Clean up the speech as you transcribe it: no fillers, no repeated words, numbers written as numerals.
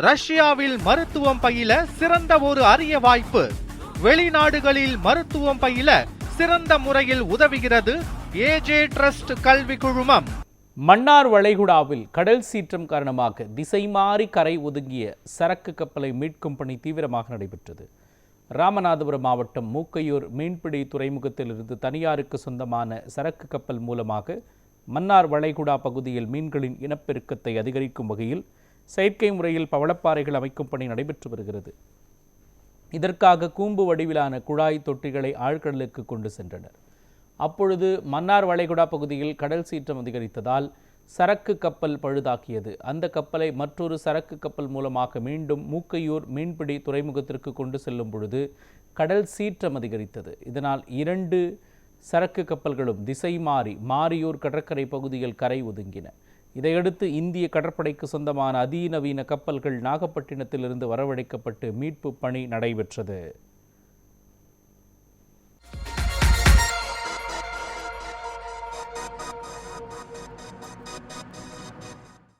ரஷ்யாவில் மருத்துவம் பயில சிறந்த ஒரு அரிய வாய்ப்பு. வெளிநாடுகளில் மருத்துவம் பயில சிறந்த முறையில் உதவுகிறது ஏஜே ட்ரஸ்ட் கல்வி குழுமம். மன்னார் வளைகுடாவில் கடல் சீற்றம் காரணமாக திசை மாறி கரை ஒதுங்கிய சரக்கு கப்பலை மீட்கும் பணி தீவிரமாக நடைபெற்றது. ராமநாதபுரம் மாவட்டம் மூக்கையூர் மீன்பிடி துறைமுகத்திலிருந்து தனியாருக்கு சொந்தமான சரக்கு கப்பல் மூலமாக மன்னார் வளைகுடா பகுதியில் மீன்களின் இனப்பெருக்கத்தை அதிகரிக்கும் வகையில் செயற்கை முறையில் பவளப்பாறைகள் அமைக்கும் பணி நடைபெற்று வருகிறது. இதற்காக கூம்பு வடிவிலான குழாய் தொட்டிகளை ஆழ்கடலுக்கு கொண்டு சென்றனர். அப்பொழுது மன்னார் வளைகுடா பகுதியில் கடல் சீற்றம் அதிகரித்ததால் சரக்கு கப்பல் பழுதாக்கியது. அந்த கப்பலை மற்றொரு சரக்கு கப்பல் மூலமாக மீண்டும் மூக்கையூர் மீன்பிடி துறைமுகத்திற்கு கொண்டு செல்லும் பொழுது கடல் சீற்றம் அதிகரித்தது. இதனால் 2 சரக்கு கப்பல்களும் திசை மாறி மாரியூர் கடற்கரை பகுதியில் கரை ஒதுங்கின. இதையடுத்து இந்திய கடற்படைக்கு சொந்தமான அதிநவீன கப்பல்கள் நாகப்பட்டினத்திலிருந்து வரவழைக்கப்பட்டு மீட்பு பணி நடைபெற்றது.